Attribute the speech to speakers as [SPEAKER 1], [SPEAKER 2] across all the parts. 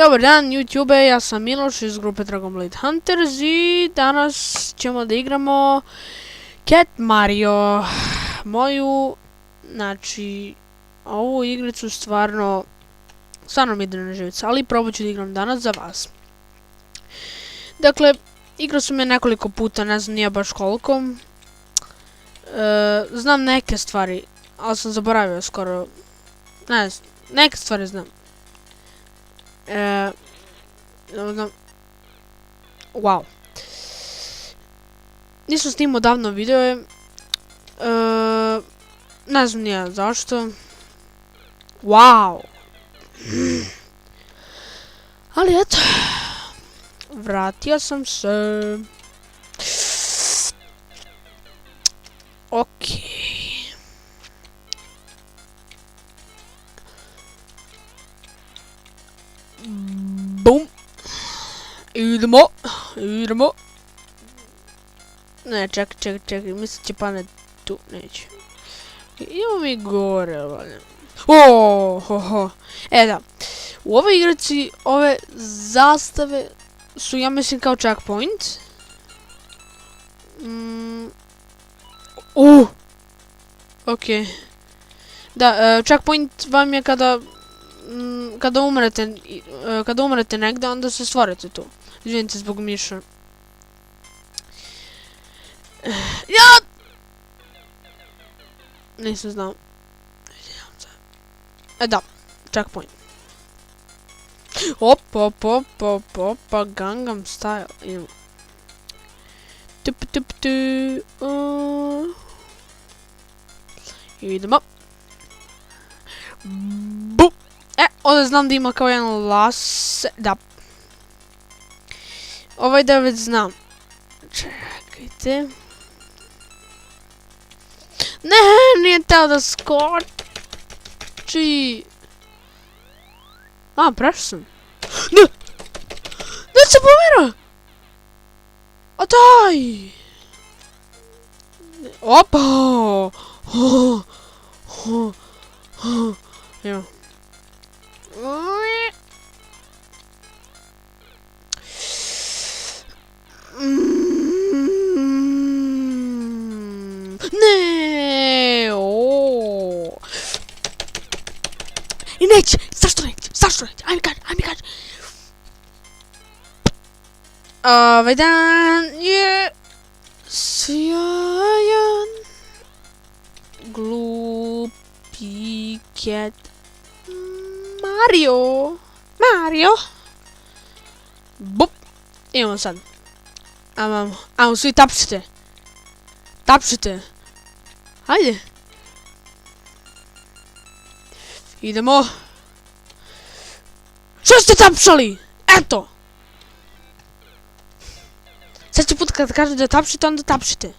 [SPEAKER 1] Dobar dan YouTube, ja sam Miloš iz grupe Dragon Blade Hunters i danas ćemo da igramo Cat Mario. Znači, ovu igricu stvarno mi ide na živce, ali probat ću da igram danas za vas. Dakle, igrao sam je nekoliko puta, ne znam nije baš koliko. Znam neke stvari, ali sam zaboravio skoro, ne znam, neke stvari znam. Wow. Nisam snimao davno video. Ne znam nije zašto. Wow. Ali eto. Vratio sam se. Okej. Bum. Idemo. Ne, čekaj, mislim će pamet tu, neće. Idemo mi gore, valjda. Da, u ovoj igraci ove zastave su, ja mislim, kao checkpoint. Okej. Da, checkpoint vam je kada umrete negde, onda se stvorite tu. Izvinite zbog miša. Ja! Nisam znao. Da, checkpoint. Opa, Gangnam Style. Idemo. Idemo. Bum! Ovdje znam da ima kao jedan laser. Da. Ovaj da već znam. Čekajte. Ne, nije teo da skoči. Prešao sam. Ne! Ne se pomera! A daj! Opa! Evo. Ne! I neće! Zašto neće? Ajme kaži! Ovaj dan je sjajan. Glupi Cat Mario. Bup. Idemo sad. Ajmo svi tapšite. Hajde. Idemo. Što ste tapšali? Eto. Sljedeći put kad kažem da tapšite, onda tapšite.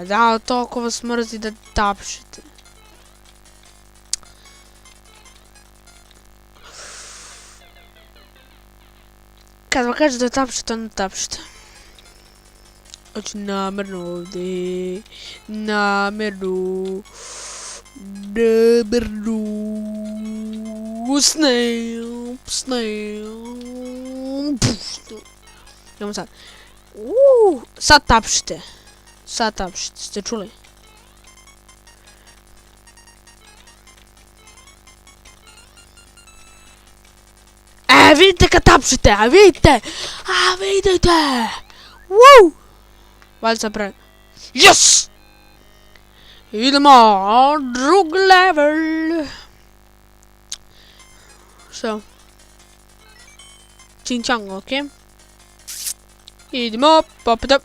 [SPEAKER 1] Da, toliko vas mrzi da tapšite. Kad vam kažem da tapšite, onda tapšite. Hoću namjerno ovdje. Snail. Idemo sad. Sad tapšite, ste čuli? Vidite kad tapšite, vidite! Woo! Valjda sam pravi. Yes! Idemo, drugi level. So. Čing-čang, okej. Idemo, popita.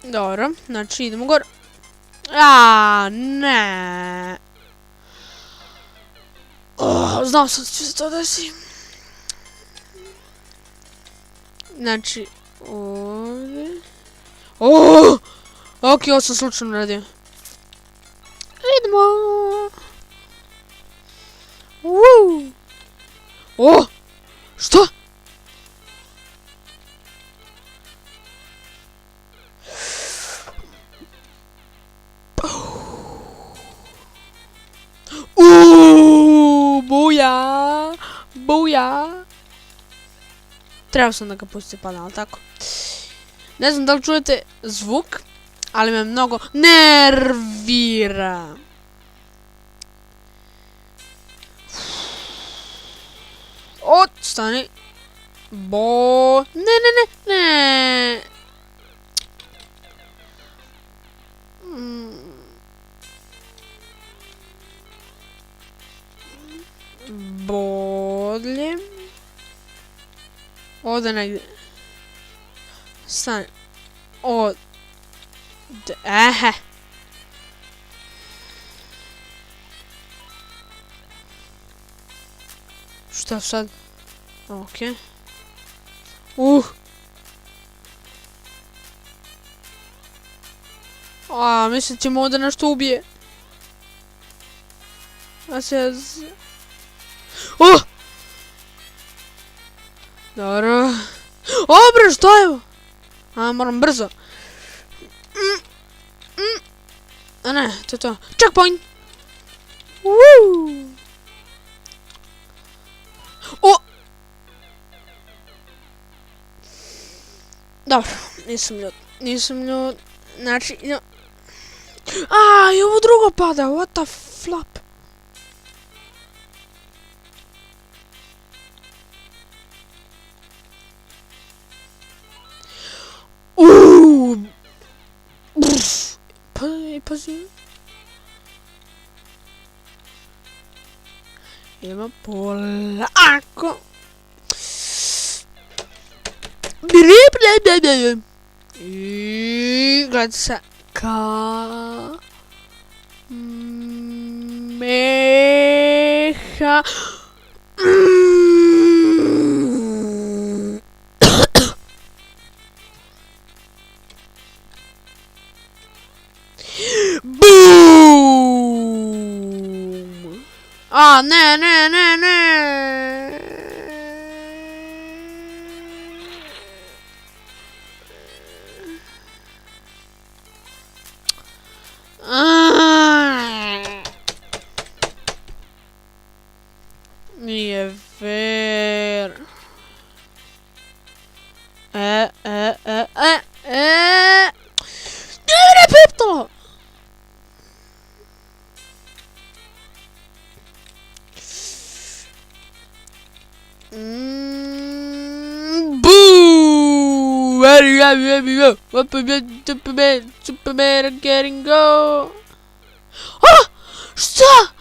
[SPEAKER 1] Dobro, znači idemo gore. Ne. Znao sam da će se to desi. Znači, ovdje. Okej, ovo sam slučajno radio. Idemo. Što? Buja! Trebao sam da ga pusti pada, ali tako? Ne znam da li čujete zvuk, ali me mnogo nervira. Stani. Ne. Bolje. Ovdje negdje. Stani. Šta sad? Okej. Mislim ćemo ovdje nešto ubije. Dobro. Bre, šta je? Moram brzo. Ne, to je to. Checkpoint! Dobro, nisam ljud. Znači, i ovo drugo pada, what the flap. Pazi. Idemo polako. I gledajte se. Kameha. Boom! Ne. Nije fair. Ne piptalo! Boo! Superman getting go! Šta?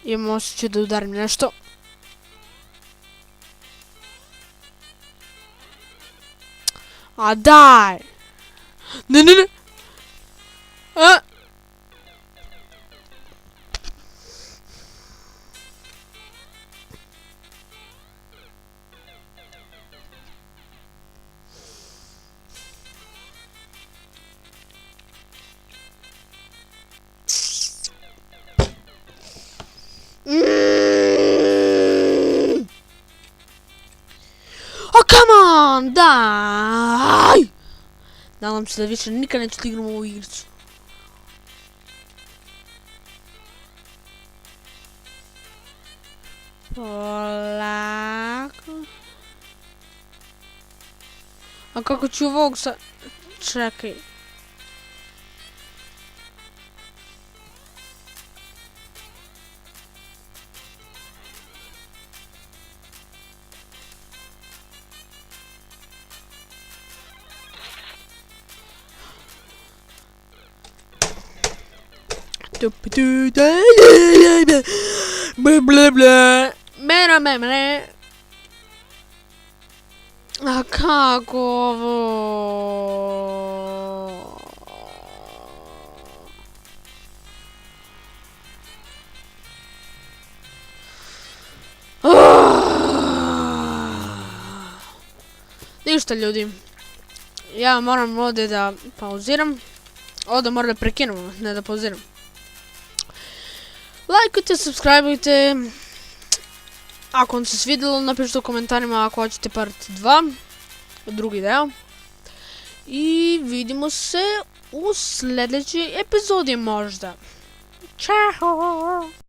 [SPEAKER 1] Imam osjećaj da udarim nešto. Daj! Ne. Come on, daj! Nadam se da više nikad neću da igram ovu igricu. Polako. A kako ću ovog sad... Čekaj. A kako ovo? Ništa ljudi. ja moram ovdje da pauziram. Ovdje moram da prekinemo, ne da pauziram. Lajkujte, subscribeujte. Ako vam se svidjelo, napišite u komentarima ako hoćete part 2. Drugi deo. I vidimo se u sljedećoj epizodi možda. Ćao!